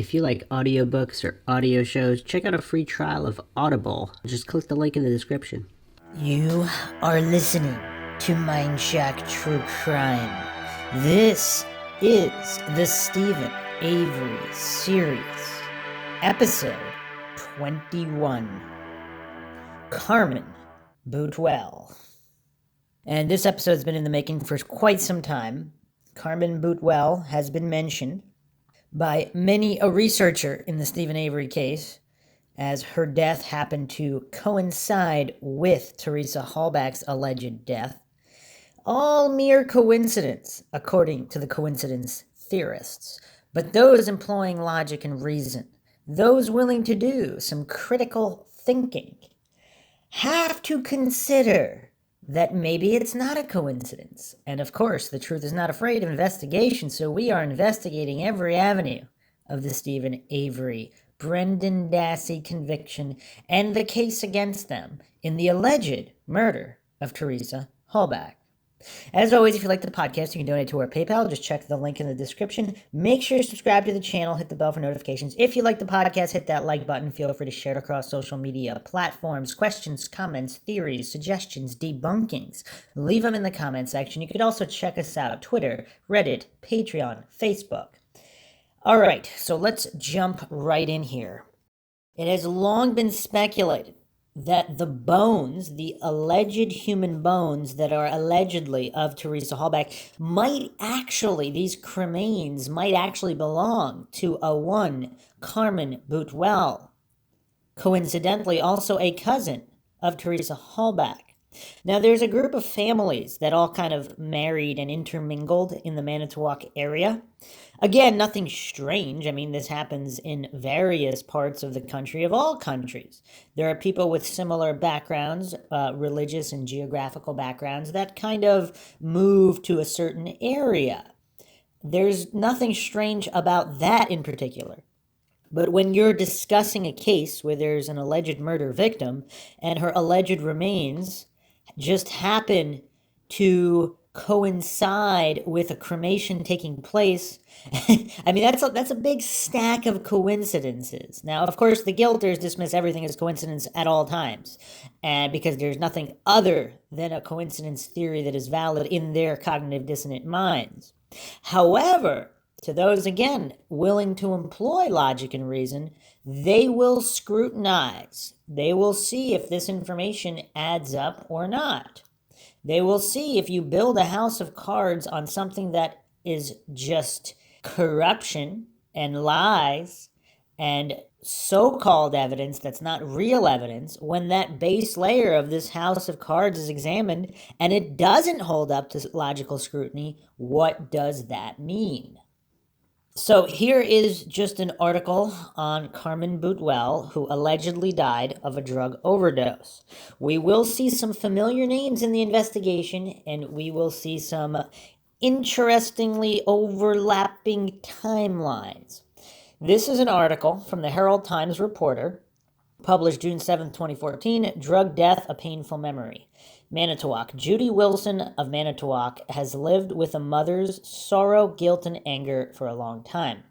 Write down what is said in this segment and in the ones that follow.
If you like audiobooks or audio shows, check out a free trial of Audible. Just click the link in the description. You are listening to MINDSHOCK True Crime. This is the Steven Avery series, episode 21, Carmen Boutwell. And this episode has been in the making for quite some time. Carmen Boutwell has been mentioned by many a researcher in the Steven Avery case, as her death happened to coincide with Teresa Halbach's alleged death. All mere coincidence, according to the coincidence theorists, but those employing logic and reason, those willing to do some critical thinking, have to consider that maybe it's not a coincidence. And of course, the truth is not afraid of investigation, so we are investigating every avenue of the Steven Avery, Brendan Dassey conviction and the case against them in the alleged murder of Teresa Halbach. As always, if you like the podcast, you can donate to our PayPal. Just check the link in the description. Make sure you subscribe to the channel. Hit the bell for notifications. If you like the podcast, hit that like button. Feel free to share it across social media platforms. Questions, comments, theories, suggestions, debunkings. Leave them in the comment section. You could also check us out. Twitter, Reddit, Patreon, Facebook. All right, so let's jump right in here. It has long been speculated that the bones, the alleged human bones that are allegedly of Teresa Halbach, these cremains might actually belong to a one Carmen Boutwell, coincidentally also a cousin of Teresa Halbach. Now, there's a group of families that all kind of married and intermingled in the Manitowoc area. Again, nothing strange. I mean, this happens in various parts of the country, of all countries. There are people with similar backgrounds, religious and geographical backgrounds, that kind of move to a certain area. There's nothing strange about that in particular. But when you're discussing a case where there's an alleged murder victim and her alleged remains just happen to coincide with a cremation taking place, I mean, that's a big stack of coincidences. Now, of course, the guilters dismiss everything as coincidence at all times, and because there's nothing other than a coincidence theory that is valid in their cognitive dissonant minds. However, to those, again, willing to employ logic and reason, they will scrutinize. They will see if this information adds up or not. They will see if you build a house of cards on something that is just corruption and lies and so-called evidence that's not real evidence, when that base layer of this house of cards is examined and it doesn't hold up to logical scrutiny. What does that mean? So here is just an article on Carmen Boutwell, who allegedly died of a drug overdose. We will see some familiar names in the investigation, and we will see some interestingly overlapping timelines. This is an article from the Herald Times Reporter, published June 7, 2014, Drug Death, A Painful Memory. Manitowoc. Judy Wilson of Manitowoc has lived with a mother's sorrow, guilt, and anger for a long time.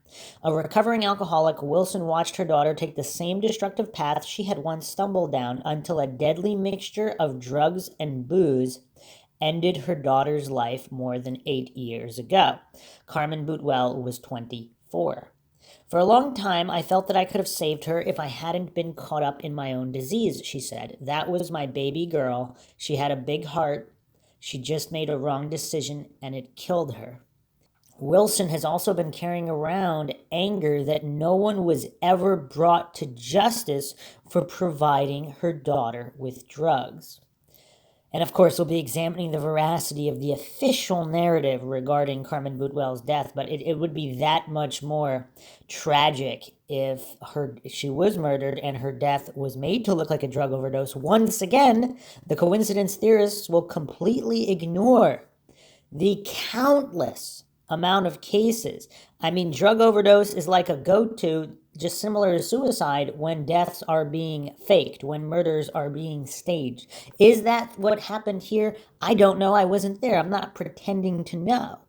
A recovering alcoholic, Wilson watched her daughter take the same destructive path she had once stumbled down until a deadly mixture of drugs and booze ended her daughter's life more than 8 years ago. Carmen Boutwell was 24. For a long time, I felt that I could have saved her if I hadn't been caught up in my own disease, she said. That was my baby girl. She had a big heart. She just made a wrong decision, and it killed her. Wilson has also been carrying around anger that no one was ever brought to justice for providing her daughter with drugs. And of course, we'll be examining the veracity of the official narrative regarding Carmen Boutwell's death, but it would be that much more tragic if she was murdered and her death was made to look like a drug overdose. Once again, the coincidence theorists will completely ignore the countless amount of cases. I mean, drug overdose is like a go-to, just similar to suicide, when deaths are being faked, when murders are being staged. Is that what happened here? I don't know. I wasn't there. I'm not pretending to know.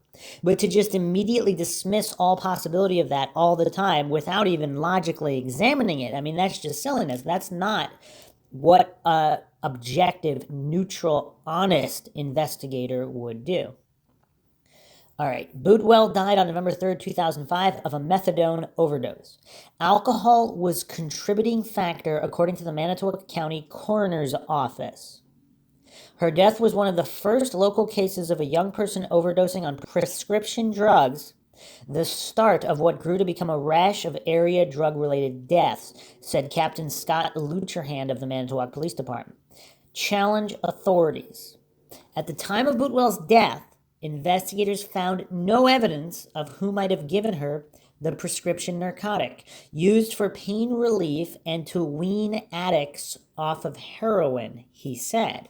But to just immediately dismiss all possibility of that all the time without even logically examining it, I mean, that's just silliness. That's not what a objective, neutral, honest investigator would do. All right. Boutwell died on November 3rd, 2005 of a methadone overdose. Alcohol was contributing factor according to the Manitowoc County Coroner's Office. Her death was one of the first local cases of a young person overdosing on prescription drugs, the start of what grew to become a rash of area drug-related deaths, said Captain Scott Lucherhand of the Manitowoc Police Department. Challenge authorities. At the time of Boutwell's death, investigators found no evidence of who might have given her the prescription narcotic used for pain relief and to wean addicts off of heroin, he said.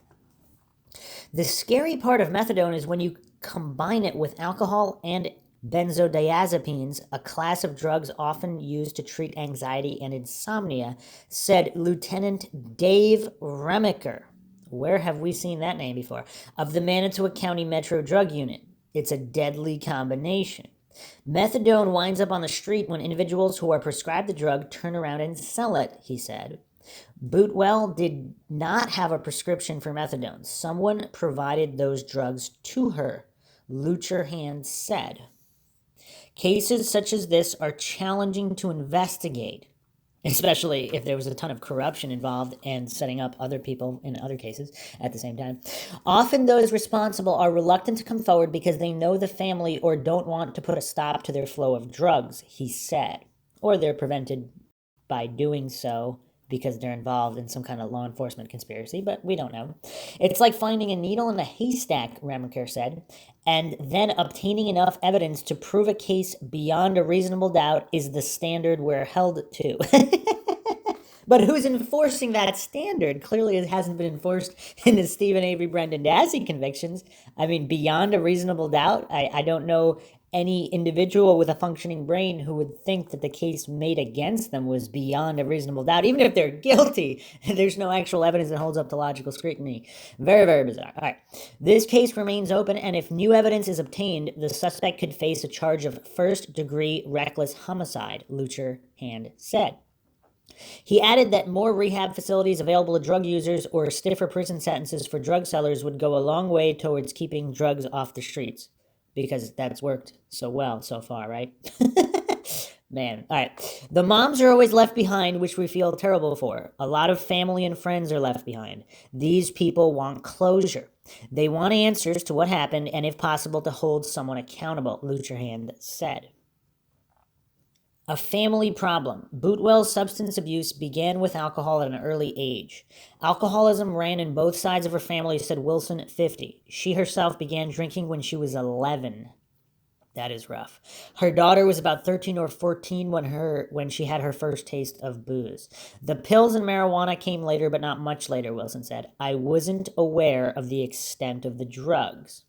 The scary part of methadone is when you combine it with alcohol and benzodiazepines, a class of drugs often used to treat anxiety and insomnia, said Lieutenant Dave Remiker. Where have we seen that name before? Of the Manitowoc County Metro Drug Unit. It's a deadly combination. Methadone winds up on the street when individuals who are prescribed the drug turn around and sell it, he said. Boutwell did not have a prescription for methadone. Someone provided those drugs to her, Lucherhand said. Cases such as this are challenging to investigate, especially if there was a ton of corruption involved and setting up other people in other cases at the same time. Often those responsible are reluctant to come forward because they know the family or don't want to put a stop to their flow of drugs, he said. Or they're prevented by doing so because they're involved in some kind of law enforcement conspiracy, but we don't know. It's like finding a needle in a haystack, Remiker said, and then obtaining enough evidence to prove a case beyond a reasonable doubt is the standard we're held to. But who's enforcing that standard? Clearly it hasn't been enforced in the Steven Avery, Brendan Dassey convictions. I mean, beyond a reasonable doubt, I don't know any individual with a functioning brain who would think that the case made against them was beyond a reasonable doubt. Even if they're guilty, there's no actual evidence that holds up to logical scrutiny. Very, very bizarre. All right. This case remains open, and if new evidence is obtained, the suspect could face a charge of first-degree reckless homicide, Lucherhand said. He added that more rehab facilities available to drug users or stiffer prison sentences for drug sellers would go a long way towards keeping drugs off the streets. Because that's worked so well so far, right? Man. All right. The moms are always left behind, which we feel terrible for. A lot of family and friends are left behind. These people want closure. They want answers to what happened and, if possible, to hold someone accountable, Lucherhand said. A family problem. Boutwell's substance abuse began with alcohol at an early age. Alcoholism ran in both sides of her family, said Wilson, 50. She herself began drinking when she was 11. That is rough. Her daughter was about 13 or 14 when she had her first taste of booze. The pills and marijuana came later, but not much later, Wilson said. I wasn't aware of the extent of the drugs.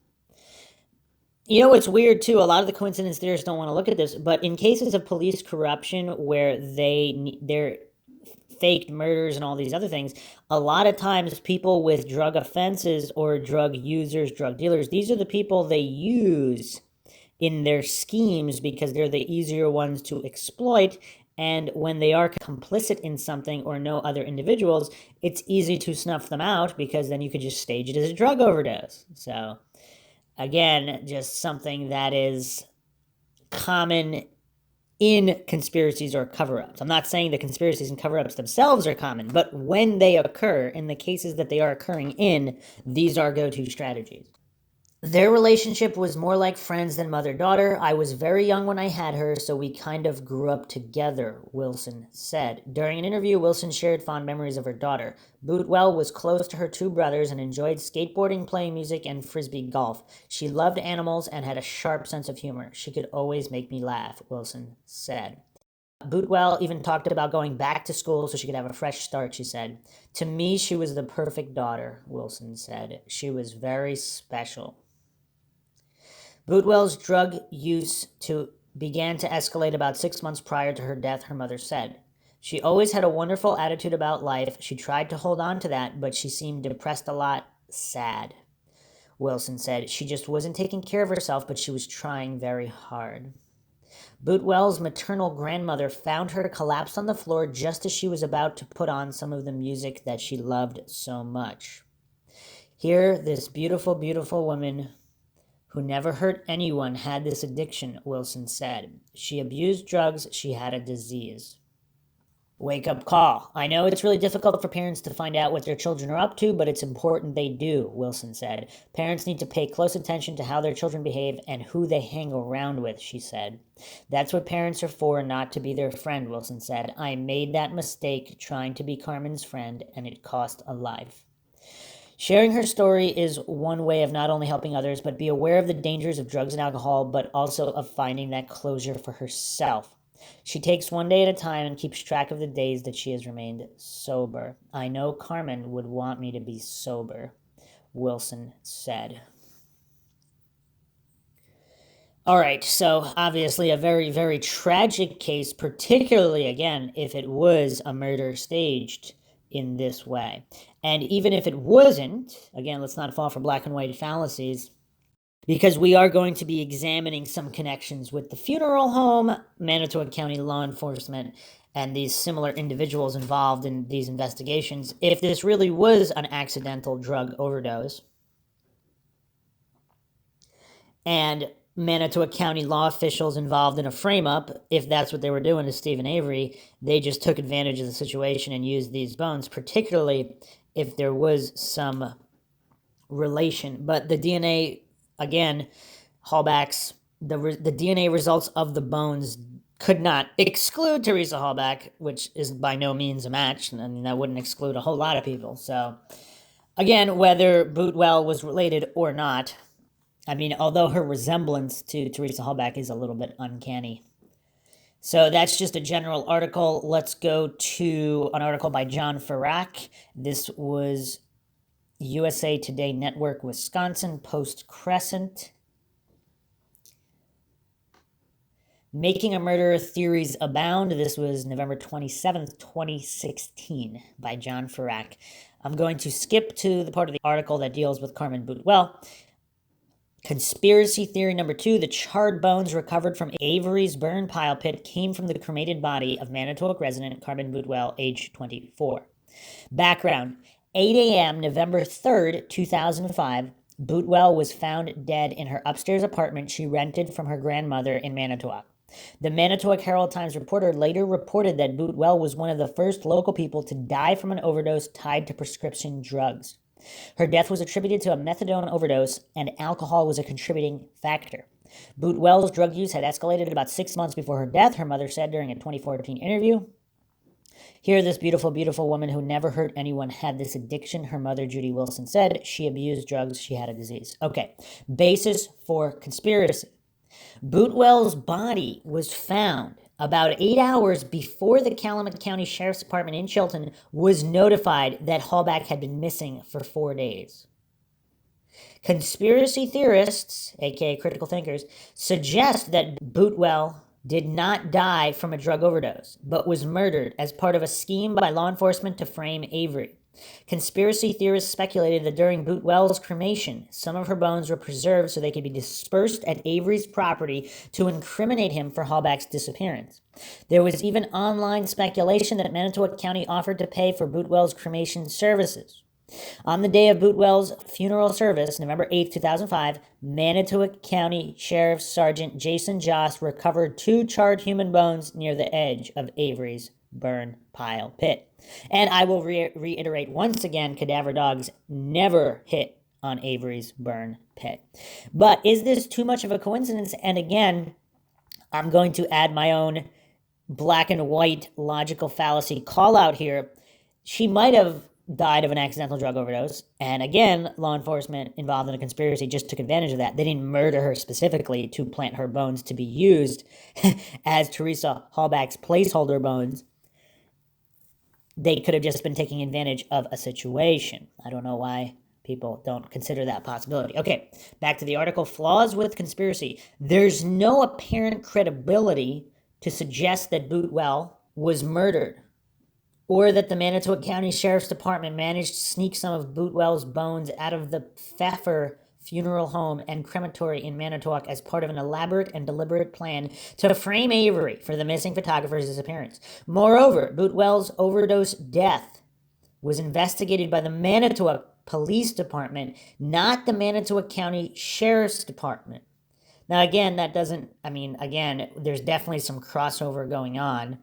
You know, it's weird, too. A lot of the coincidence theorists don't want to look at this, but in cases of police corruption where they're faked murders and all these other things, a lot of times people with drug offenses or drug users, drug dealers, these are the people they use in their schemes because they're the easier ones to exploit. And when they are complicit in something or know other individuals, it's easy to snuff them out because then you could just stage it as a drug overdose. So again, just something that is common in conspiracies or cover-ups. I'm not saying the conspiracies and cover-ups themselves are common, but when they occur, in the cases that they are occurring in, these are go-to strategies. Their relationship was more like friends than mother-daughter. I was very young when I had her, so we kind of grew up together, Wilson said. During an interview, Wilson shared fond memories of her daughter. Boutwell was close to her two brothers and enjoyed skateboarding, playing music, and frisbee golf. She loved animals and had a sharp sense of humor. She could always make me laugh, Wilson said. Boutwell even talked about going back to school so she could have a fresh start, she said. To me, she was the perfect daughter, Wilson said. She was very special. Boutwell's drug use began to escalate about 6 months prior to her death, her mother said. She always had a wonderful attitude about life. She tried to hold on to that, but she seemed depressed a lot, sad. Wilson said. She just wasn't taking care of herself, but she was trying very hard. Boutwell's maternal grandmother found her collapsed on the floor just as she was about to put on some of the music that she loved so much. Here, this beautiful, beautiful woman who never hurt anyone had this addiction, Wilson said. She abused drugs, she had a disease. Wake up call. I know it's really difficult for parents to find out what their children are up to, but it's important they do, Wilson said. Parents need to pay close attention to how their children behave and who they hang around with, she said. That's what parents are for, not to be their friend, Wilson said. I made that mistake trying to be Carmen's friend, and it cost a life. Sharing her story is one way of not only helping others, but be aware of the dangers of drugs and alcohol, but also of finding that closure for herself. She takes one day at a time and keeps track of the days that she has remained sober. I know Carmen would want me to be sober, Wilson said. All right, so obviously a very, very tragic case, particularly, again, if it was a murder staged in this way. And even if it wasn't, again, let's not fall for black and white fallacies, because we are going to be examining some connections with the funeral home, Manitowoc County law enforcement, and these similar individuals involved in these investigations. If this really was an accidental drug overdose, and Manitowoc County law officials involved in a frame-up, if that's what they were doing to Steven Avery, they just took advantage of the situation and used these bones, particularly if there was some relation. But the DNA, again, Halbach's, the DNA results of the bones could not exclude Teresa Halbach, which is by no means a match. I mean, that wouldn't exclude a whole lot of people. So, again, whether Boutwell was related or not, I mean, although her resemblance to Teresa Halbach is a little bit uncanny. So that's just a general article. Let's go to an article by John Farrak. This was USA Today Network, Wisconsin, Post Crescent. Making a Murderer, Theories Abound. This was November 27th, 2016, by John Farrak. I'm going to skip to the part of the article that deals with Carmen Boutwell. Conspiracy theory number 2, the charred bones recovered from Avery's burn pile pit came from the cremated body of Manitowoc resident Carmen Boutwell, age 24. Background: 8 a.m. November 3rd, 2005, Boutwell was found dead in her upstairs apartment she rented from her grandmother in Manitowoc. The Manitowoc Herald-Times reporter later reported that Boutwell was one of the first local people to die from an overdose tied to prescription drugs. Her death was attributed to a methadone overdose, and alcohol was a contributing factor. Boutwell's drug use had escalated about 6 months before her death, her mother said during a 2014 interview. Here, this beautiful, beautiful woman who never hurt anyone had this addiction, her mother, Judy Wilson, said. She abused drugs, she had a disease. Okay, basis for conspiracy. Boutwell's body was found about 8 hours before the Calumet County Sheriff's Department in Chilton was notified that Halbach had been missing for 4 days. Conspiracy theorists, aka critical thinkers, suggest that Boutwell did not die from a drug overdose, but was murdered as part of a scheme by law enforcement to frame Avery. Conspiracy theorists speculated that during Boutwell's cremation, some of her bones were preserved so they could be dispersed at Avery's property to incriminate him for Halbach's disappearance. There was even online speculation that Manitowoc County offered to pay for Boutwell's cremation services. On the day of Boutwell's funeral service, November 8, 2005, Manitowoc County Sheriff Sergeant Jason Joss recovered 2 charred human bones near the edge of Avery's burn pile pit. And I will reiterate once again, cadaver dogs never hit on Avery's burn pit. But is this too much of a coincidence? And again, I'm going to add my own black and white logical fallacy call out here. She might have died of an accidental drug overdose. And again, law enforcement involved in a conspiracy just took advantage of that. They didn't murder her specifically to plant her bones to be used as Teresa Halbach's placeholder bones. They could have just been taking advantage of a situation. I don't know why people don't consider that possibility. Okay, back to the article. Flaws with conspiracy. There's no apparent credibility to suggest that Boutwell was murdered, or that the Manitowoc County Sheriff's Department managed to sneak some of Boutwell's bones out of the Pfeffer funeral home and crematory in Manitowoc as part of an elaborate and deliberate plan to frame Avery for the missing photographer's disappearance. Moreover, Boutwell's overdose death was investigated by the Manitowoc Police Department, not the Manitowoc County Sheriff's Department. Now, again, there's definitely some crossover going on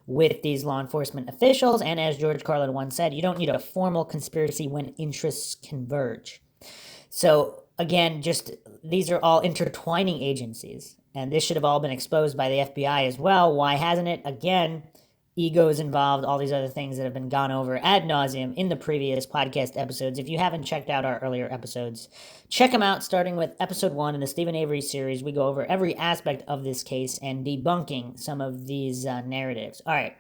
with these law enforcement officials. And as George Carlin once said, you don't need a formal conspiracy when interests converge. So, again, these are all intertwining agencies. And this should have all been exposed by the FBI as well. Why hasn't it? Again, egos involved, all these other things that have been gone over ad nauseum in the previous podcast episodes. If you haven't checked out our earlier episodes, check them out, starting with episode 1 in the Steven Avery series. We go over every aspect of this case and debunking some of these narratives. All right.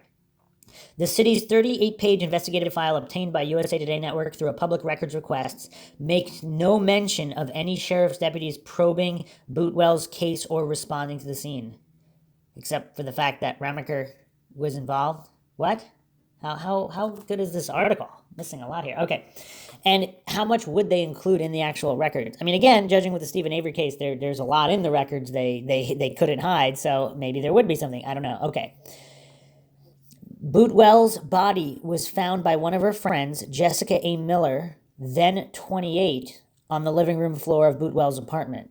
The city's 38-page investigative file obtained by USA Today Network through a public records request makes no mention of any sheriff's deputies probing Boutwell's case or responding to the scene, except for the fact that Ramaker was involved. What? How good is this article? Missing a lot here. Okay. And how much would they include in the actual records? I mean, again, judging with the Steven Avery case, there's a lot in the records they couldn't hide, so maybe there would be something. I don't know. Okay. Boutwell's body was found by one of her friends, Jessica A. Miller, then 28, on the living room floor of Boutwell's apartment.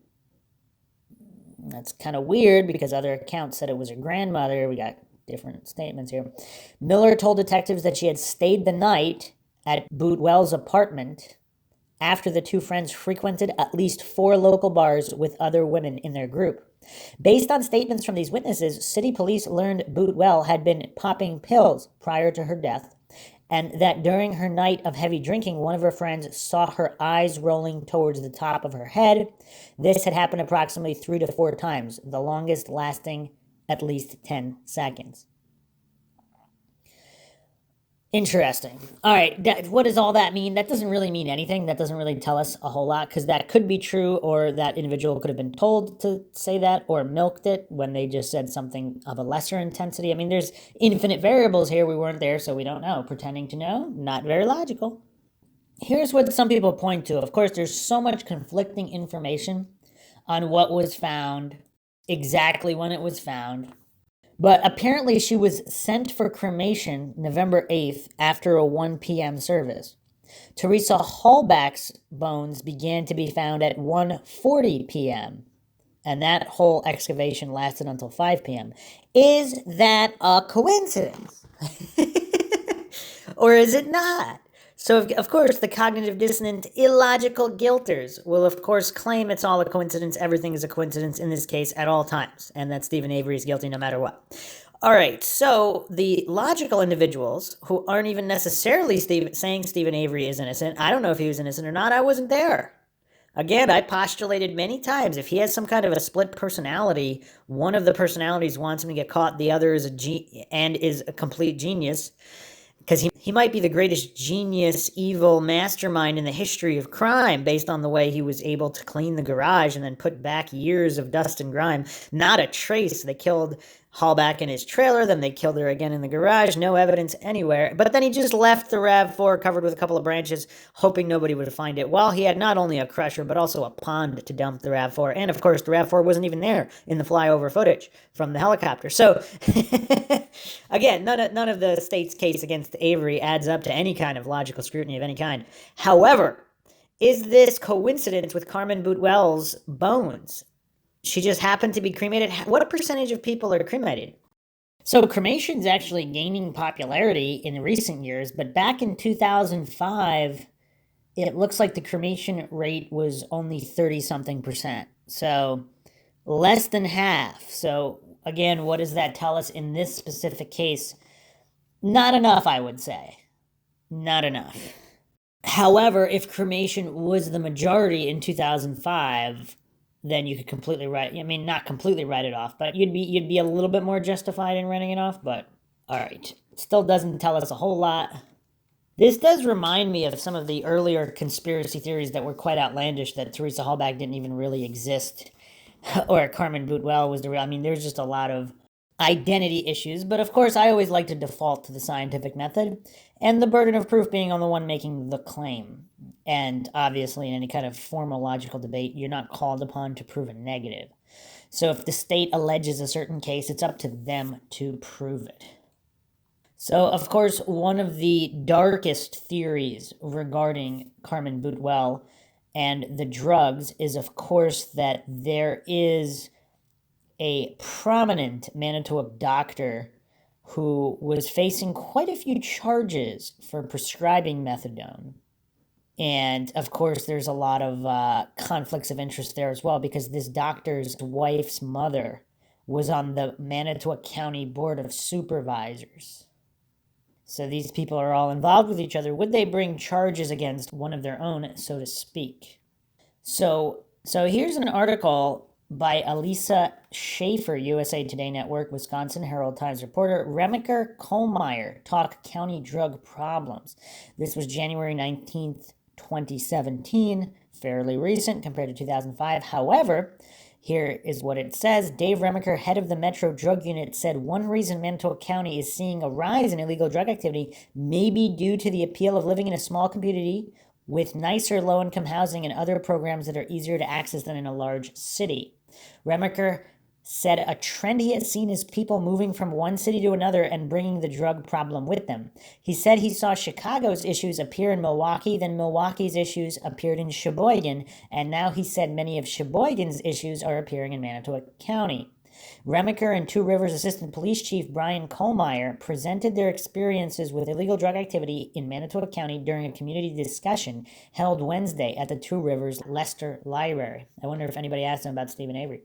That's kind of weird because other accounts said it was her grandmother. We got different statements here. Miller told detectives that she had stayed the night at Boutwell's apartment after the two friends frequented at least 4 local bars with other women in their group. Based on statements from these witnesses, city police learned Boutwell had been popping pills prior to her death, and that during her night of heavy drinking, one of her friends saw her eyes rolling towards the top of her head. This had happened approximately 3 to 4 times, the longest lasting at least 10 seconds. Interesting. All right, what does all that mean? That doesn't really mean anything. That doesn't really tell us a whole lot, because that could be true, or that individual could have been told to say that, or milked it when they just said something of a lesser intensity. I mean, there's infinite variables here. We weren't there, so we don't know. Pretending to know, not very logical. Here's what some people point to. Of course, there's so much conflicting information on what was found, exactly when it was found. But apparently she was sent for cremation November 8th after a 1 p.m. service. Teresa Halbach's bones began to be found at 1:40 p.m. And that whole excavation lasted until 5 p.m. Is that a coincidence? Or is it not? So, of course, the cognitive dissonant, illogical guilters will, of course, claim it's all a coincidence. Everything is a coincidence in this case at all times, and that Steven Avery is guilty no matter what. All right, so the logical individuals who aren't even necessarily saying Steven Avery is innocent, I don't know if he was innocent or not. I wasn't there. Again, I postulated many times, if he has some kind of a split personality, one of the personalities wants him to get caught, the other is is a complete genius. Because he might be the greatest genius, evil mastermind in the history of crime, based on the way he was able to clean the garage and then put back years of dust and grime. Not a trace. They killed Halbach in his trailer, then they killed her again in the garage. No evidence anywhere. But then he just left the RAV4 covered with a couple of branches, hoping nobody would find it. Well, he had not only a crusher, but also a pond to dump the RAV4. And, of course, the RAV4 wasn't even there in the flyover footage from the helicopter. So, again, none of the state's case against Avery adds up to any kind of logical scrutiny of any kind. However, is this coincidence with Carmen Boutwell's bones? She just happened to be cremated. What percentage of people are cremated? So cremation is actually gaining popularity in recent years, but back in 2005, it looks like the cremation rate was only 30-something%. So less than half. So again, what does that tell us in this specific case? Not enough, I would say. Not enough. However, if cremation was the majority in 2005, then you could not completely write it off, but you'd be a little bit more justified in writing it off, but all right. It still doesn't tell us a whole lot. This does remind me of some of the earlier conspiracy theories that were quite outlandish, that Teresa Halbach didn't even really exist, or Carmen Boutwell was the real. I mean, there's just a lot of identity issues, but of course I always like to default to the scientific method and the burden of proof being on the one making the claim. And obviously in any kind of formal logical debate, you're not called upon to prove a negative. So if the state alleges a certain case, it's up to them to prove it. So, of course, one of the darkest theories regarding Carmen Boutwell and the drugs is, of course, that there is a prominent Manitowoc doctor who was facing quite a few charges for prescribing methadone. And of course, there's a lot of conflicts of interest there as well, because this doctor's wife's mother was on the Manitowoc County Board of Supervisors. So these people are all involved with each other. Would they bring charges against one of their own, so to speak? So here's an article by Elisa Schaefer, USA Today Network, Wisconsin Herald Times reporter. Remaker Kohlmeyer talk county drug problems. This was January 19th, 2017, fairly recent compared to 2005. However, here is what it says. Dave Remaker, head of the Metro Drug Unit, said one reason Manitowoc County is seeing a rise in illegal drug activity may be due to the appeal of living in a small community with nicer low-income housing and other programs that are easier to access than in a large city. Remaker said a trend he has seen is people moving from one city to another and bringing the drug problem with them. He said he saw Chicago's issues appear in Milwaukee, then Milwaukee's issues appeared in Sheboygan, and now he said many of Sheboygan's issues are appearing in Manitowoc County. Remaker and Two Rivers Assistant Police Chief Brian Kohlmeyer presented their experiences with illegal drug activity in Manitowoc County during a community discussion held Wednesday at the Two Rivers Leicester Library. I wonder if anybody asked him about Steven Avery.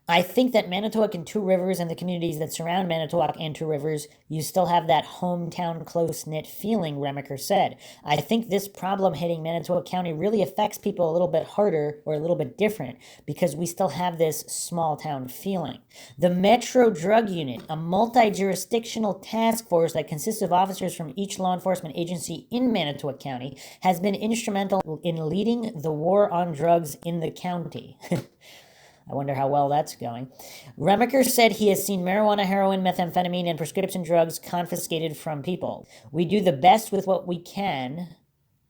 I think that Manitowoc and Two Rivers and the communities that surround Manitowoc and Two Rivers, you still have that hometown close-knit feeling, Remaker said. I think this problem hitting Manitowoc County really affects people a little bit harder or a little bit different because we still have this small-town feeling. The Metro Drug Unit, a multi-jurisdictional task force that consists of officers from each law enforcement agency in Manitowoc County, has been instrumental in leading the war on drugs in the county. I wonder how well that's going. Remaker said he has seen marijuana, heroin, methamphetamine, and prescription drugs confiscated from people. We do the best with what we can,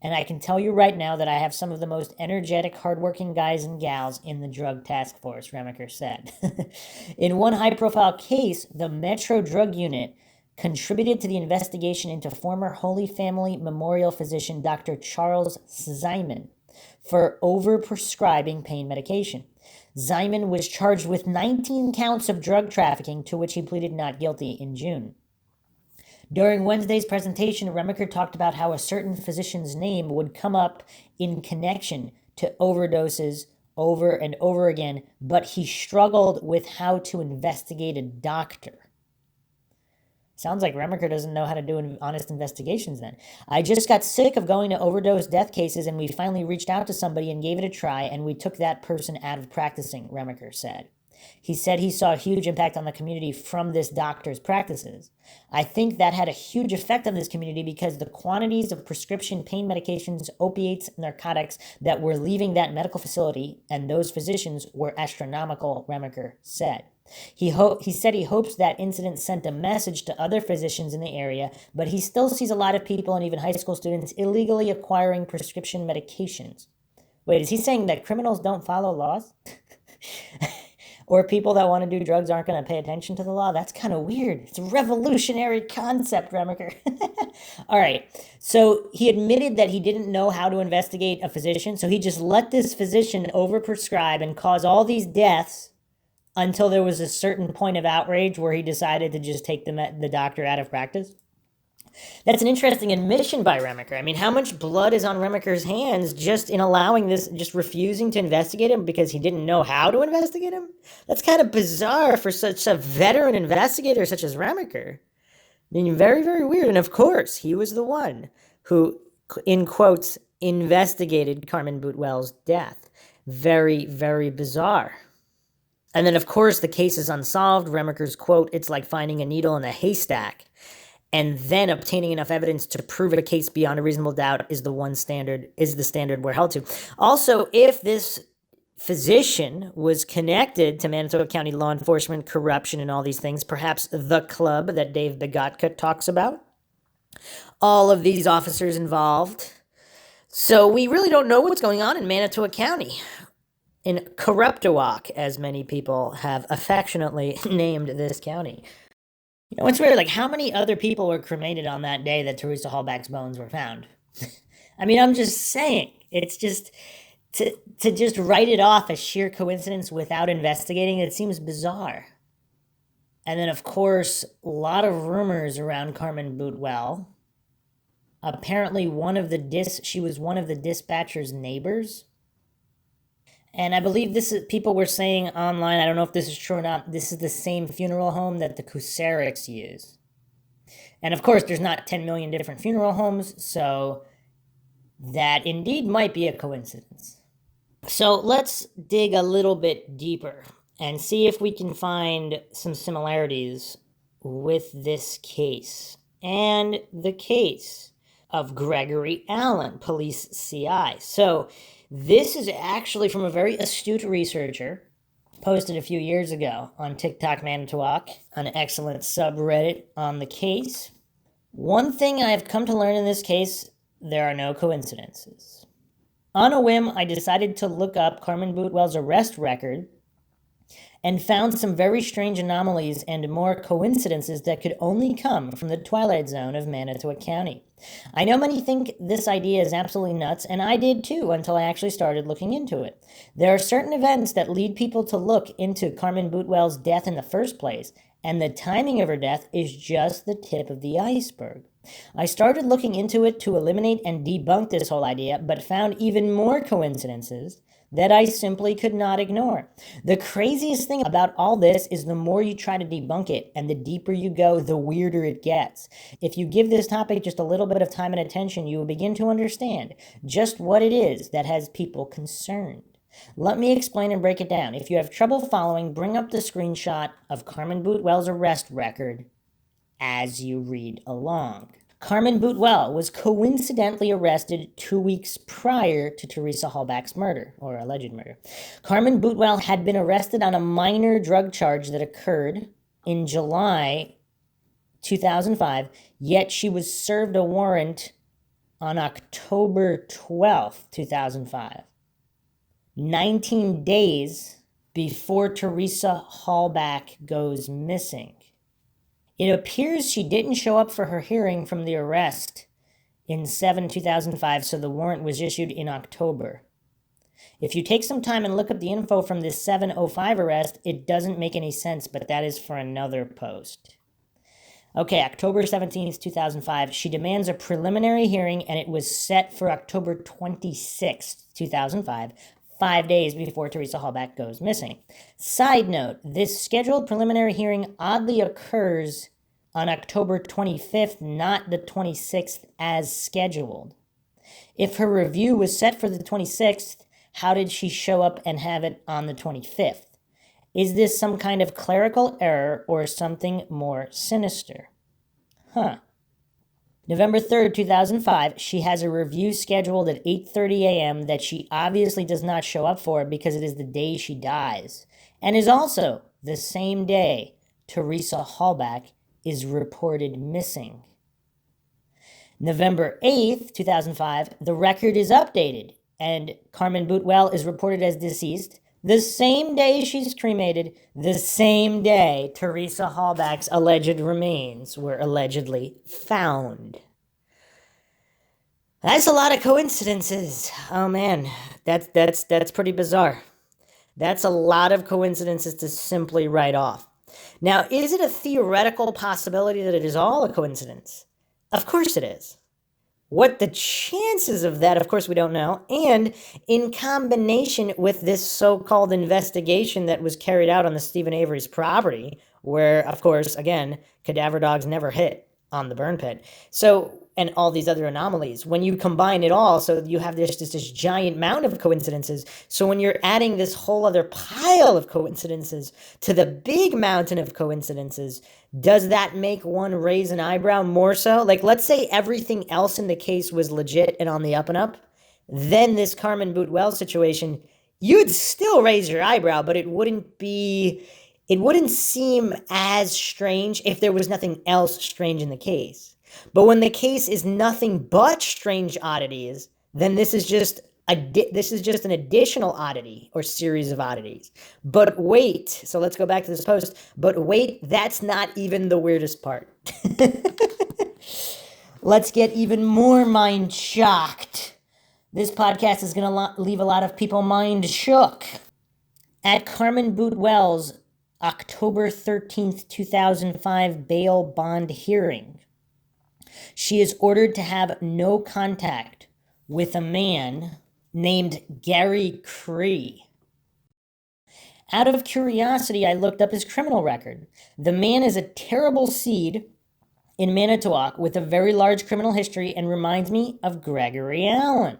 and I can tell you right now that I have some of the most energetic, hardworking guys and gals in the drug task force, Remaker said. In one high-profile case, the Metro Drug Unit contributed to the investigation into former Holy Family Memorial physician Dr. Charles Zyman for overprescribing pain medication. Zyman was charged with 19 counts of drug trafficking, to which he pleaded not guilty in June. During Wednesday's presentation, Remaker talked about how a certain physician's name would come up in connection to overdoses over and over again, but he struggled with how to investigate a doctor. Sounds like Remaker doesn't know how to do honest investigations then. I just got sick of going to overdose death cases, and we finally reached out to somebody and gave it a try, and we took that person out of practicing, Remaker said. He said he saw a huge impact on the community from this doctor's practices. I think that had a huge effect on this community because the quantities of prescription pain medications, opiates, narcotics that were leaving that medical facility and those physicians were astronomical, Remaker said. He said he hopes that incident sent a message to other physicians in the area, but he still sees a lot of people and even high school students illegally acquiring prescription medications. Wait, is he saying that criminals don't follow laws? Or people that want to do drugs aren't going to pay attention to the law? That's kind of weird. It's a revolutionary concept, Remaker. All right. So he admitted that he didn't know how to investigate a physician, so he just let this physician overprescribe and cause all these deaths until there was a certain point of outrage where he decided to just take the doctor out of practice. That's an interesting admission by Remaker. I mean, how much blood is on Remaker's hands just in allowing this, just refusing to investigate him because he didn't know how to investigate him? That's kind of bizarre for such a veteran investigator such as Remaker. I mean, very, very weird. And of course, he was the one who, in quotes, investigated Carmen Boutwell's death. Very, very bizarre. And then, of course, the case is unsolved. Remaker's quote, "It's like finding a needle in a haystack." And then obtaining enough evidence to prove a case beyond a reasonable doubt is the standard we're held to. Also, if this physician was connected to Manitowoc County law enforcement, corruption, and all these things, perhaps the club that Dave Begotka talks about. All of these officers involved. So we really don't know what's going on in Manitowoc County. In Corruptowok, as many people have affectionately named this county. You know, it's weird, like how many other people were cremated on that day that Teresa Halbach's bones were found? I mean, I'm just saying, it's just, to just write it off as sheer coincidence without investigating, it seems bizarre. And then, of course, a lot of rumors around Carmen Boutwell. Apparently, she was one of the dispatcher's neighbors. And I believe people were saying online, I don't know if this is true or not, this is the same funeral home that the Kusariks use. And of course, there's not 10 million different funeral homes, so that indeed might be a coincidence. So let's dig a little bit deeper and see if we can find some similarities with this case and the case of Gregory Allen, police CI. So this is actually from a very astute researcher, posted a few years ago on TikTok Manitowoc, an excellent subreddit on the case. One thing I've come to learn in this case, there are no coincidences. On a whim, I decided to look up Carmen Boutwell's arrest record and found some very strange anomalies and more coincidences that could only come from the Twilight Zone of Manitowoc County. I know many think this idea is absolutely nuts, and I did too until I actually started looking into it. There are certain events that lead people to look into Carmen Boutwell's death in the first place, and the timing of her death is just the tip of the iceberg. I started looking into it to eliminate and debunk this whole idea, but found even more coincidences that I simply could not ignore. The craziest thing about all this is the more you try to debunk it and the deeper you go, the weirder it gets. If you give this topic just a little bit of time and attention, you will begin to understand just what it is that has people concerned. Let me explain and break it down. If you have trouble following, bring up the screenshot of Carmen Boutwell's arrest record as you read along. Carmen Boutwell was coincidentally arrested 2 weeks prior to Teresa Halbach's murder, or alleged murder. Carmen Boutwell had been arrested on a minor drug charge that occurred in July 2005, yet she was served a warrant on October 12th, 2005. 19 days before Teresa Halbach goes missing. It appears she didn't show up for her hearing from the arrest in 7/2005, so the warrant was issued in October. If you take some time and look up the info from this 7/05 arrest, it doesn't make any sense, but that is for another post. Okay, October 17th, 2005, she demands a preliminary hearing, and it was set for October 26th, 2005, 5 days before Teresa Halbach goes missing. Side note, this scheduled preliminary hearing oddly occurs on October 25th, not the 26th as scheduled. If her review was set for the 26th, how did she show up and have it on the 25th? Is this some kind of clerical error or something more sinister? November 3rd, 2005, she has a review scheduled at 8:30 a.m. that she obviously does not show up for because it is the day she dies, and is also the same day Teresa Halbach is reported missing. November 8th, 2005, the record is updated, and Carmen Boutwell is reported as deceased the same day she's cremated, the same day Teresa Halbach's alleged remains were allegedly found. That's a lot of coincidences. Oh man, that's pretty bizarre. That's a lot of coincidences to simply write off. Now, is it a theoretical possibility that it is all a coincidence? Of course it is. What the chances of that, of course, we don't know. And in combination with this so-called investigation that was carried out on the Steven Avery's property, where, of course, again, cadaver dogs never hit on the burn pit. So, and all these other anomalies, when you combine it all, so you have this giant mound of coincidences. So when you're adding this whole other pile of coincidences to the big mountain of coincidences, does that make one raise an eyebrow more so? Like, let's say everything else in the case was legit and on the up and up. Then this Carmen Boutwell situation, you'd still raise your eyebrow, but it wouldn't seem as strange if there was nothing else strange in the case. But when the case is nothing but strange oddities, then this is just an additional oddity or series of oddities. But wait, so let's go back to this post. But wait, that's not even the weirdest part. Let's get even more mind shocked. This podcast is going to leave a lot of people mind shook. At Carmen Boutwell's October 13th, 2005 bail bond hearing, she is ordered to have no contact with a man named Gary Cree. Out of curiosity, I looked up his criminal record. The man is a terrible seed in Manitowoc with a very large criminal history and reminds me of Gregory Allen.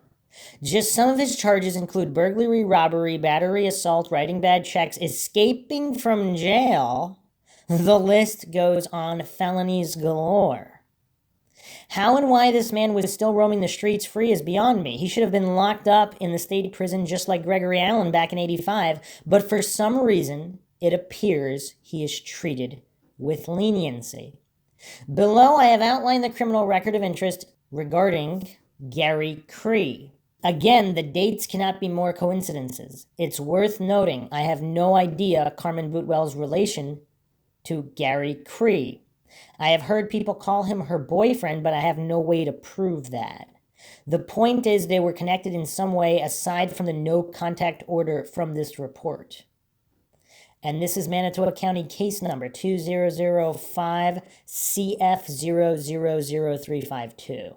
Just some of his charges include burglary, robbery, battery, assault, writing bad checks, escaping from jail. The list goes on, felonies galore. How and why this man was still roaming the streets free is beyond me. He should have been locked up in the state prison just like Gregory Allen back in '85, but for some reason, it appears he is treated with leniency. Below, I have outlined the criminal record of interest regarding Gary Cree. Again, the dates cannot be more coincidences. It's worth noting I have no idea Carmen Boutwell's relation to Gary Cree. I have heard people call him her boyfriend, but I have no way to prove that. The point is they were connected in some way aside from the no contact order from this report. And this is Manitowoc County case number 2005 CF000352.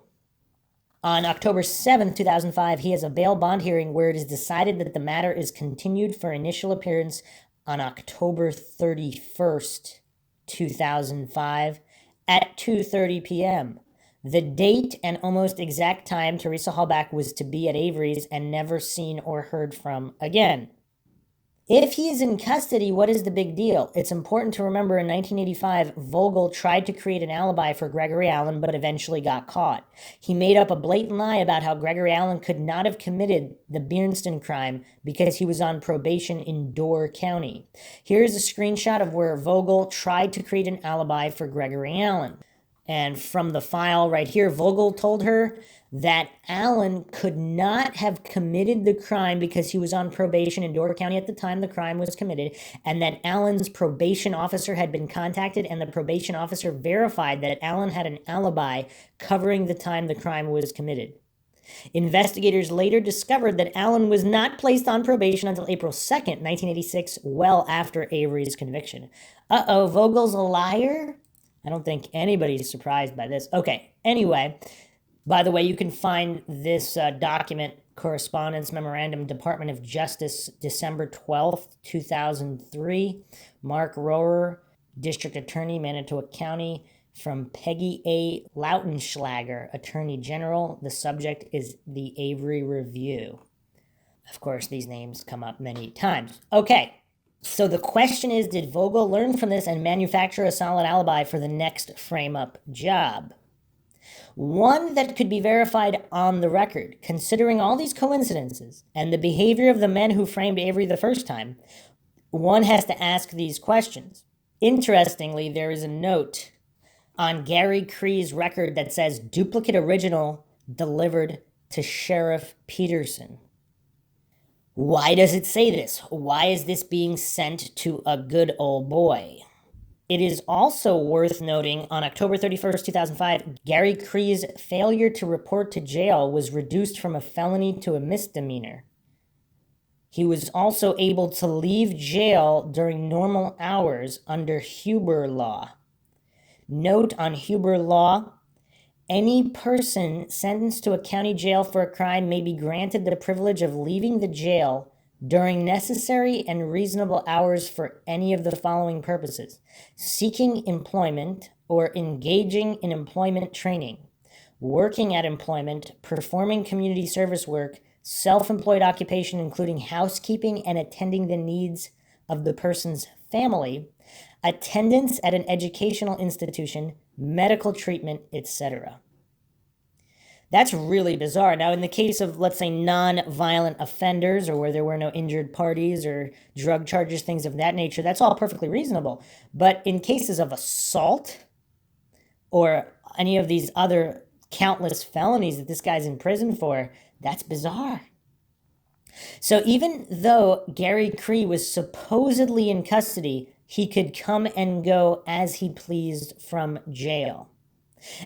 On October 7th, 2005, he has a bail bond hearing where it is decided that the matter is continued for initial appearance on October 31st, 2005 at 2:30 p.m. The date and almost exact time Teresa Halbach was to be at Avery's and never seen or heard from again. If he is in custody, what is the big deal? It's important to remember in 1985, Vogel tried to create an alibi for Gregory Allen, but eventually got caught. He made up a blatant lie about how Gregory Allen could not have committed the Biernston crime because he was on probation in Door County. Here's a screenshot of where Vogel tried to create an alibi for Gregory Allen. And from the file right here, Vogel told her that Allen could not have committed the crime because he was on probation in Door County at the time the crime was committed, and that Allen's probation officer had been contacted, and the probation officer verified that Allen had an alibi covering the time the crime was committed. Investigators later discovered that Allen was not placed on probation until April 2nd, 1986, well after Avery's conviction. Uh-oh, Vogel's a liar? I don't think anybody's surprised by this. Okay, anyway, by the way, you can find this document, Correspondence Memorandum, Department of Justice, December 12th, 2003. Mark Rohrer, District Attorney, Manitowoc County, from Peggy A. Lautenschlager, Attorney General. The subject is the Avery Review. Of course, these names come up many times. Okay. So the question is, did Vogel learn from this and manufacture a solid alibi for the next frame-up job? One that could be verified on the record, considering all these coincidences and the behavior of the men who framed Avery the first time. One has to ask these questions. Interestingly, there is a note on Gary Cree's record that says duplicate original delivered to Sheriff Peterson. Why does it say this? Why is this being sent to a good old boy? It is also worth noting on October 31st, 2005, Gary Cree's failure to report to jail was reduced from a felony to a misdemeanor. He was also able to leave jail during normal hours under Huber law. Note on Huber law, any person sentenced to a county jail for a crime may be granted the privilege of leaving the jail during necessary and reasonable hours for any of the following purposes: seeking employment or engaging in employment training, working at employment, performing community service work, self-employed occupation including housekeeping and attending the needs of the person's family, attendance at an educational institution, medical treatment, etc. That's really bizarre. Now, in the case of, let's say, non-violent offenders or where there were no injured parties or drug charges, things of that nature, that's all perfectly reasonable. But in cases of assault or any of these other countless felonies that this guy's in prison for, that's bizarre. So even though Gary Cree was supposedly in custody, he could come and go as he pleased from jail.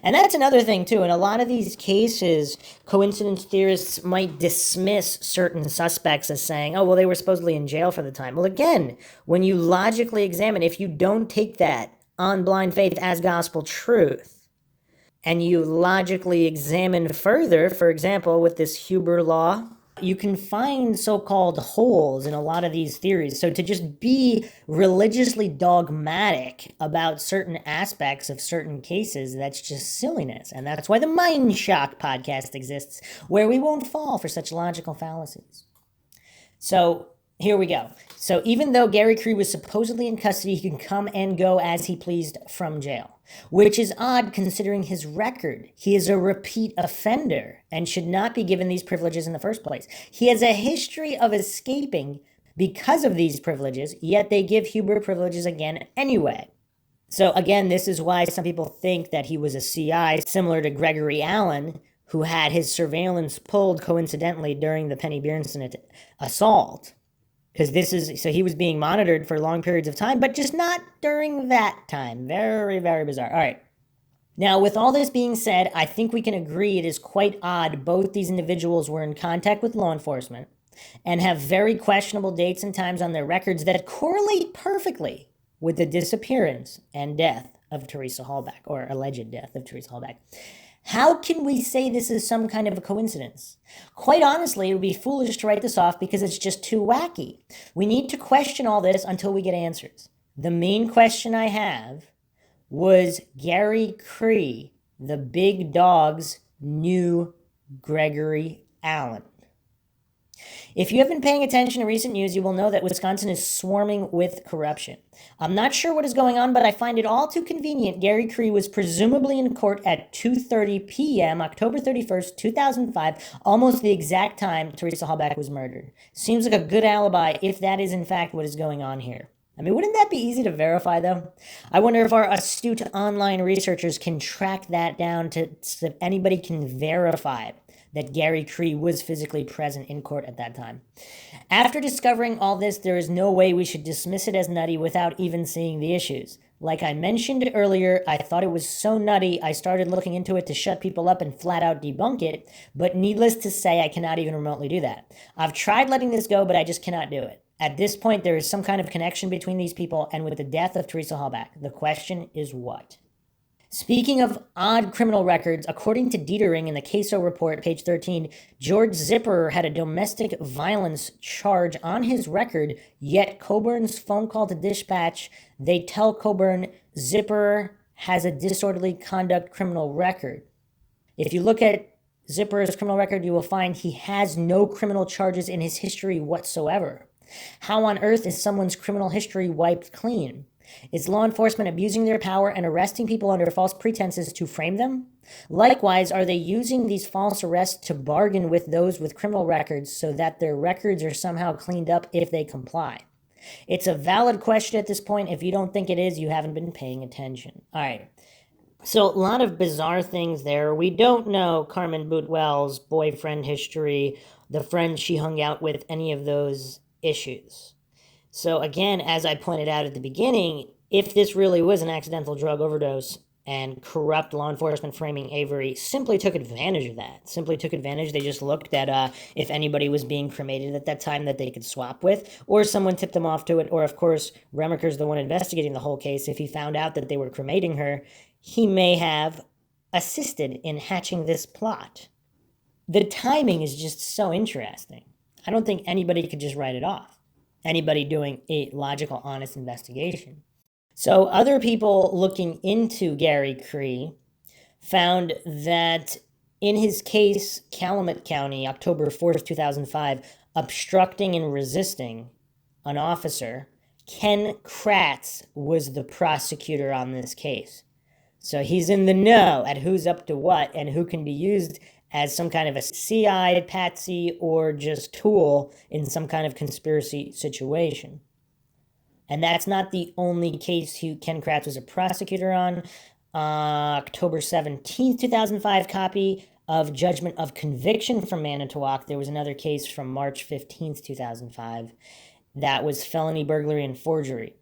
And that's another thing, too. In a lot of these cases, coincidence theorists might dismiss certain suspects as saying, oh, well, they were supposedly in jail for the time. Well, again, when you logically examine, if you don't take that on blind faith as gospel truth, and you logically examine further, for example, with this Huber law, you can find so-called holes in a lot of these theories. So to just be religiously dogmatic about certain aspects of certain cases, that's just silliness. And that's why the MINDSHOCK podcast exists, where we won't fall for such logical fallacies. So here we go. So even though Gary Cree was supposedly in custody, he can come and go as he pleased from jail, which is odd considering his record. He is a repeat offender and should not be given these privileges in the first place. He has a history of escaping because of these privileges, yet they give Huber privileges again anyway. So again, this is why some people think that he was a CI, similar to Gregory Allen, who had his surveillance pulled coincidentally during the Penny Berenson assault. Because so he was being monitored for long periods of time, but just not during that time. Very, very bizarre. All right. Now, with all this being said, I think we can agree it is quite odd both these individuals were in contact with law enforcement and have very questionable dates and times on their records that correlate perfectly with the disappearance and death of Teresa Halbach, or alleged death of Teresa Halbach. How can we say this is some kind of a coincidence? Quite honestly, it would be foolish to write this off because it's just too wacky. We need to question all this until we get answers. The main question I have was Gary Cree, the big dog's new Gregory Allen. If you have been paying attention to recent news, you will know that Wisconsin is swarming with corruption. I'm not sure what is going on, but I find it all too convenient. Gary Cree was presumably in court at 2:30 p.m., October 31st, 2005, almost the exact time Teresa Halbach was murdered. Seems like a good alibi if that is in fact what is going on here. I mean, wouldn't that be easy to verify, though? I wonder if our astute online researchers can track that down so that anybody can verify that Gary Cree was physically present in court at that time. After discovering all this, there is no way we should dismiss it as nutty without even seeing the issues. Like I mentioned earlier, I thought it was so nutty, I started looking into it to shut people up and flat out debunk it, but needless to say, I cannot even remotely do that. I've tried letting this go, but I just cannot do it. At this point, there is some kind of connection between these people and with the death of Teresa Halbach. The question is what? Speaking of odd criminal records, according to Dietering in the CASO report, page 13, George Zipperer had a domestic violence charge on his record, yet Coburn's phone call to dispatch, they tell Coburn Zipperer has a disorderly conduct criminal record. If you look at Zipperer's criminal record, you will find he has no criminal charges in his history whatsoever. How on earth is someone's criminal history wiped clean? Is law enforcement abusing their power and arresting people under false pretenses to frame them? Likewise, are they using these false arrests to bargain with those with criminal records so that their records are somehow cleaned up if they comply? It's a valid question at this point. If you don't think it is, you haven't been paying attention. All right. So a lot of bizarre things there. We don't know Carmen Boutwell's boyfriend history, the friends she hung out with, any of those issues. So again, as I pointed out at the beginning, if this really was an accidental drug overdose and corrupt law enforcement framing Avery simply took advantage of that, they just looked at if anybody was being cremated at that time that they could swap with, or someone tipped them off to it, or of course, Remaker's the one investigating the whole case. If he found out that they were cremating her, he may have assisted in hatching this plot. The timing is just so interesting. I don't think anybody could just write it off. Anybody doing a logical, honest investigation. So other people looking into Gary Cree found that in his case, Calumet County, October 4th, 2005, obstructing and resisting an officer, Ken Kratz was the prosecutor on this case. So he's in the know at who's up to what and who can be used as some kind of a CI, patsy, or just tool in some kind of conspiracy situation. And that's not the only case Ken Kratz was a prosecutor on. October 17th, 2005 copy of Judgment of Conviction from Manitowoc. There was another case from March 15th, 2005. That was felony burglary and forgery.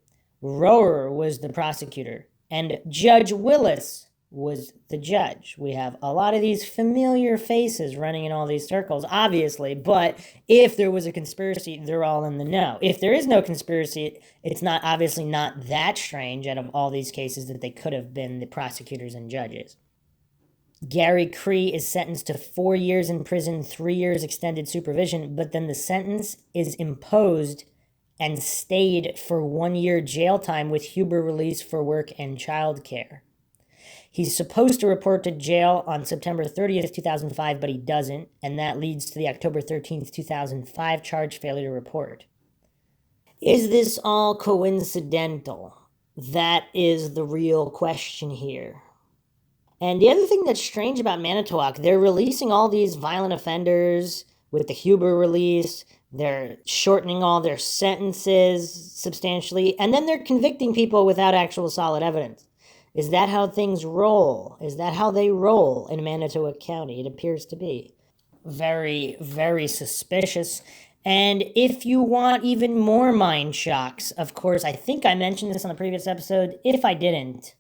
Rohrer was the prosecutor, and Judge Willis was the judge. We have a lot of these familiar faces running in all these circles, obviously, but if there was a conspiracy, they're all in the know. If there is no conspiracy, it's not obviously not that strange out of all these cases that they could have been the prosecutors and judges. Gary Cree is sentenced to 4 years in prison, 3 years extended supervision, but then the sentence is imposed and stayed for 1 year jail time with Huber release for work and childcare. He's supposed to report to jail on September 30th, 2005, but he doesn't, and that leads to the October 13th, 2005 charge failure to report. Is this all coincidental? That is the real question here. And the other thing that's strange about Manitowoc, they're releasing all these violent offenders with the Huber release. They're shortening all their sentences substantially, and then they're convicting people without actual solid evidence. Is that how things roll? Is that how they roll in Manitowoc County? It appears to be. Very, very suspicious. And if you want even more mind shocks, of course, I think I mentioned this on the previous episode. If I didn't,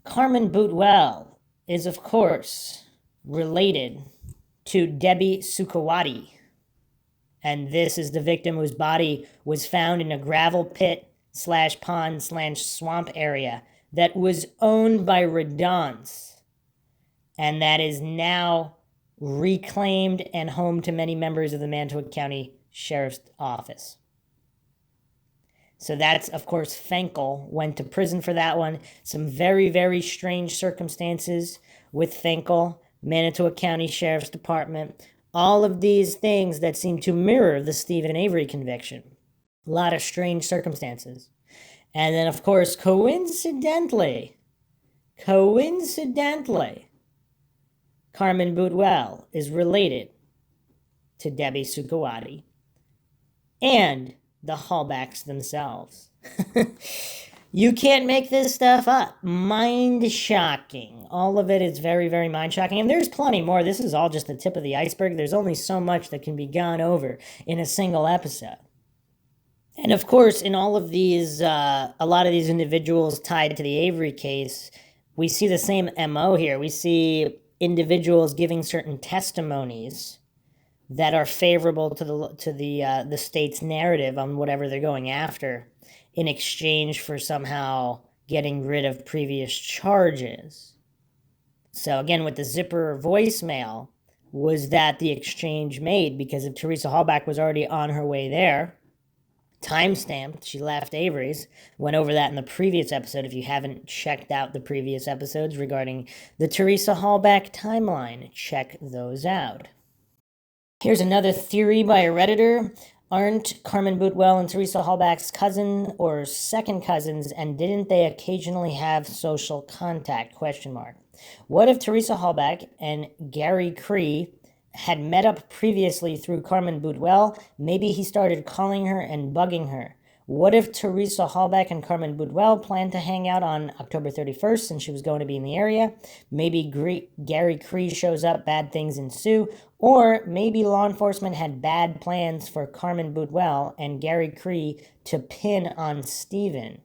Carmen Boutwell is, of course, related to Debbie Sukawati. And this is the victim whose body was found in a gravel pit / pond / swamp area that was owned by Redance, and that is now reclaimed and home to many members of the Manitowoc County Sheriff's Office. So that's, of course, Fenkel went to prison for that one. Some very, very strange circumstances with Fenkel, Manitowoc County Sheriff's Department, all of these things that seem to mirror the Steven Avery conviction. A lot of strange circumstances. And then, of course, coincidentally, Carmen Boutwell is related to Debbie Sukawati and the Halbachs themselves. You can't make this stuff up. Mind-shocking. All of it is very, very mind-shocking. And there's plenty more. This is all just the tip of the iceberg. There's only so much that can be gone over in a single episode. And of course, in all of these, a lot of these individuals tied to the Avery case, we see the same MO here. We see individuals giving certain testimonies that are favorable to the state's narrative on whatever they're going after, in exchange for somehow getting rid of previous charges. So again, with the zipper voicemail, was that the exchange made? Because if Teresa Halbach was already on her way there, timestamped, she left Avery's, went over that in the previous episode if you haven't checked out the previous episodes regarding the Teresa Halbach timeline. Check those out. Here's another theory by a Redditor. Aren't Carmen Boutwell and Teresa Halbach's cousin or second cousins, and didn't they occasionally have social contact? ? What if Teresa Halbach and Gary Cree had met up previously through Carmen Boutwell? Maybe he started calling her and bugging her. What if Teresa Halbach and Carmen Boutwell planned to hang out on October 31st since she was going to be in the area? Maybe Gary Cree shows up, bad things ensue. Or maybe law enforcement had bad plans for Carmen Boutwell and Gary Cree to pin on Steven.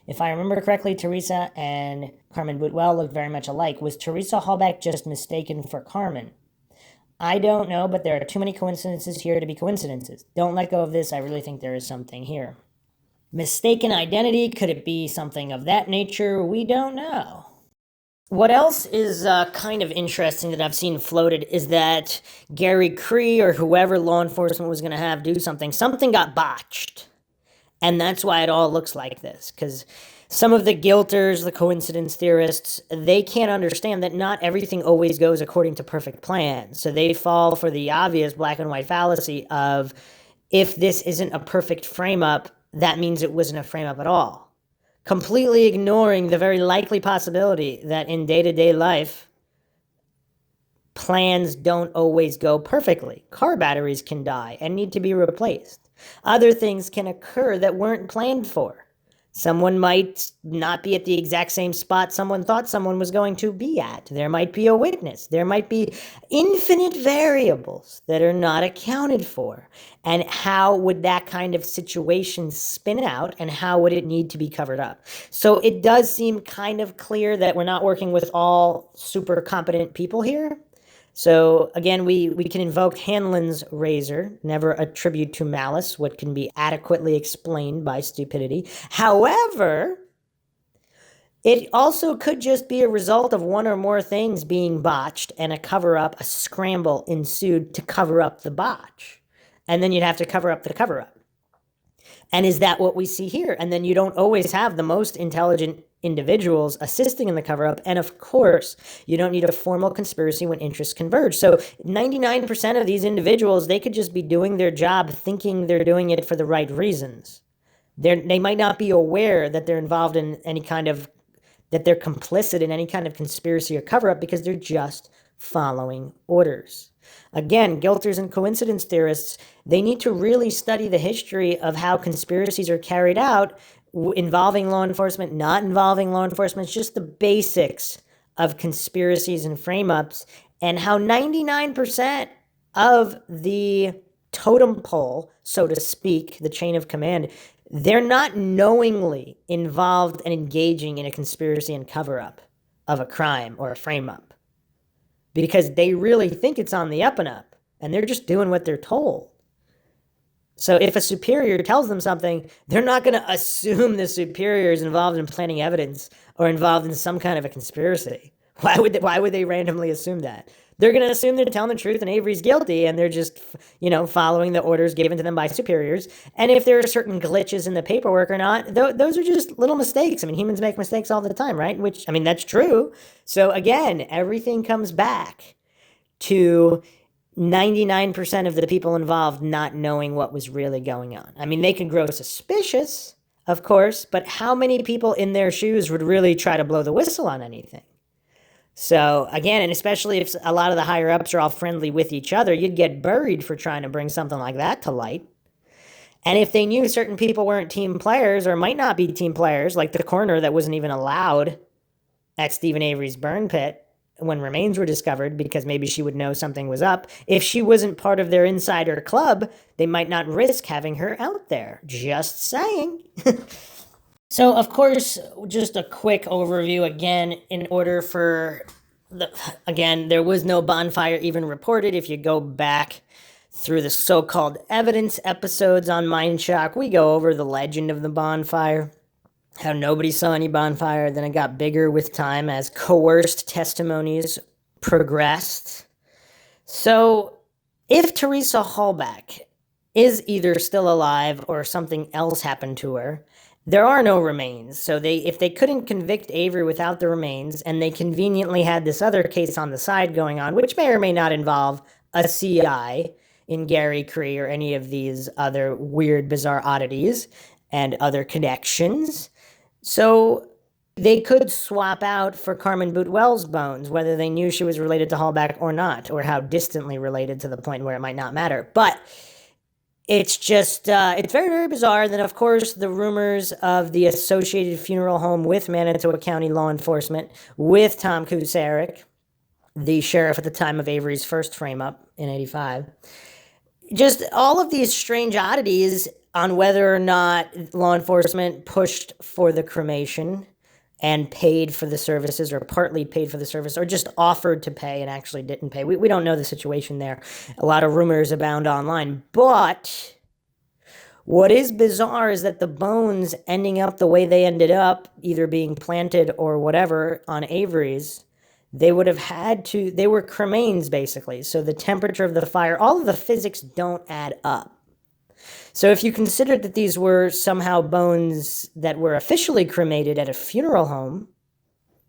If I remember correctly, Teresa and Carmen Boutwell looked very much alike. Was Teresa Halbach just mistaken for Carmen? I don't know, but there are too many coincidences here to be coincidences. Don't let go of this. I really think there is something here. Mistaken identity, could it be something of that nature? We don't know. What else is kind of interesting that I've seen floated is that Gary Cree or whoever law enforcement was going to have do something got botched. And that's why it all looks like this, because some of the guilters, the coincidence theorists, they can't understand that not everything always goes according to perfect plan. So they fall for the obvious black and white fallacy of, if this isn't a perfect frame-up, that means it wasn't a frame-up at all. Completely ignoring the very likely possibility that in day-to-day life, plans don't always go perfectly. Car batteries can die and need to be replaced. Other things can occur that weren't planned for. Someone might not be at the exact same spot someone thought someone was going to be at. There might be a witness. There might be infinite variables that are not accounted for. And how would that kind of situation spin out, and how would it need to be covered up? So it does seem kind of clear that we're not working with all super competent people here. So again, we can invoke Hanlon's razor, never attribute to malice what can be adequately explained by stupidity. However, it also could just be a result of one or more things being botched and a cover-up, a scramble ensued to cover up the botch. And then you'd have to cover up the cover-up. And is that what we see here? And then you don't always have the most intelligent individuals assisting in the cover-up. And of course, you don't need a formal conspiracy when interests converge. So 99% of these individuals, they could just be doing their job thinking they're doing it for the right reasons. They might not be aware that they're involved in any kind of, that they're complicit in any kind of conspiracy or cover-up, because they're just following orders. Again, guilters and coincidence theorists, they need to really study the history of how conspiracies are carried out involving law enforcement, not involving law enforcement. It's just the basics of conspiracies and frame-ups, and how 99% of the totem pole, so to speak, the chain of command, they're not knowingly involved and engaging in a conspiracy and cover-up of a crime or a frame-up, because they really think it's on the up and up, and they're just doing what they're told. So if a superior tells them something, they're not going to assume the superior is involved in planting evidence or involved in some kind of a conspiracy. Why would they randomly assume that? They're going to assume they're telling the truth and Avery's guilty, and they're just, following the orders given to them by superiors. And if there are certain glitches in the paperwork or not, those are just little mistakes. I mean, humans make mistakes all the time, right? That's true. So again, everything comes back to 99% of the people involved not knowing what was really going on. I mean, they can grow suspicious, of course, but how many people in their shoes would really try to blow the whistle on anything? So again, and especially if a lot of the higher ups are all friendly with each other, you'd get buried for trying to bring something like that to light. And if they knew certain people weren't team players or might not be team players, like the coroner that wasn't even allowed at Steven Avery's burn pit when remains were discovered, because maybe she would know something was up, if she wasn't part of their insider club, they might not risk having her out there. Just saying. So, of course, just a quick overview again, in order for there was no bonfire even reported. If you go back through the so-called evidence episodes on MINDSHOCK, we go over the legend of the bonfire, how nobody saw any bonfire, then it got bigger with time as coerced testimonies progressed. So, if Teresa Halbach is either still alive or something else happened to her, there are no remains. So if they couldn't convict Avery without the remains, and they conveniently had this other case on the side going on, which may or may not involve a CI in Gary Cree or any of these other weird, bizarre oddities and other connections. So they could swap out for Carmen Boutwell's bones, whether they knew she was related to Halbach or not, or how distantly related to the point where it might not matter. But it's just, it's very, very bizarre. Then, of course, the rumors of the associated funeral home with Manitoba County law enforcement, with Tom Kuceric, the sheriff at the time of Avery's first frame-up in '85. Just all of these strange oddities on whether or not law enforcement pushed for the cremation and paid for the services, or partly paid for the service, or just offered to pay and actually didn't pay. We don't know the situation there. A lot of rumors abound online. But what is bizarre is that the bones ending up the way they ended up, either being planted or whatever on Avery's, they would have had to, they were cremains basically. So the temperature of the fire, all of the physics don't add up. So if you consider that these were somehow bones that were officially cremated at a funeral home,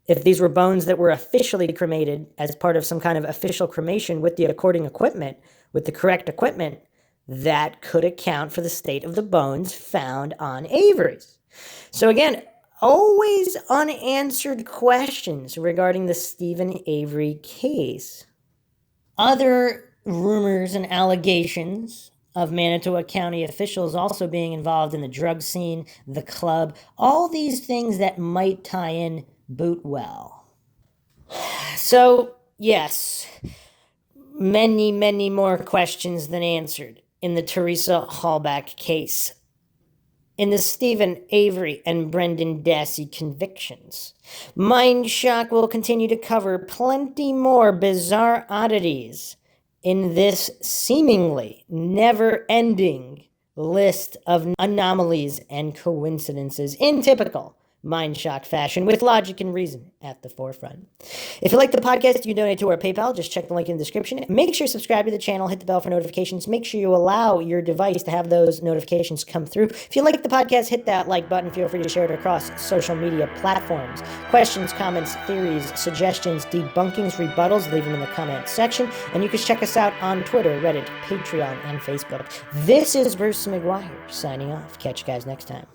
if these were bones that were officially cremated as part of some kind of official cremation with the according equipment, with the correct equipment, that could account for the state of the bones found on Avery's. So again, always unanswered questions regarding the Steven Avery case. other rumors and allegations of Manitowoc County officials also being involved in the drug scene, the club, all these things that might tie in Boutwell. So, yes, many, many more questions than answered in the Teresa Halbach case. In the Steven Avery and Brendan Dassey convictions. MindShock will continue to cover plenty more bizarre oddities in this seemingly never-ending list of anomalies and coincidences in typical MindShock fashion, with logic and reason at the forefront. If you like the podcast, you can donate to our PayPal. Just check the link in the description. Make sure you subscribe to the channel, hit the bell for notifications. Make sure you allow your device to have those notifications come through. If you like the podcast, hit that like button. Feel free to share it across social media platforms. Questions, comments, theories, suggestions, debunkings, rebuttals, leave them in the comments section. And you can check us out on Twitter, Reddit, Patreon, and Facebook. This is Bruce McGuire signing off. Catch you guys next time.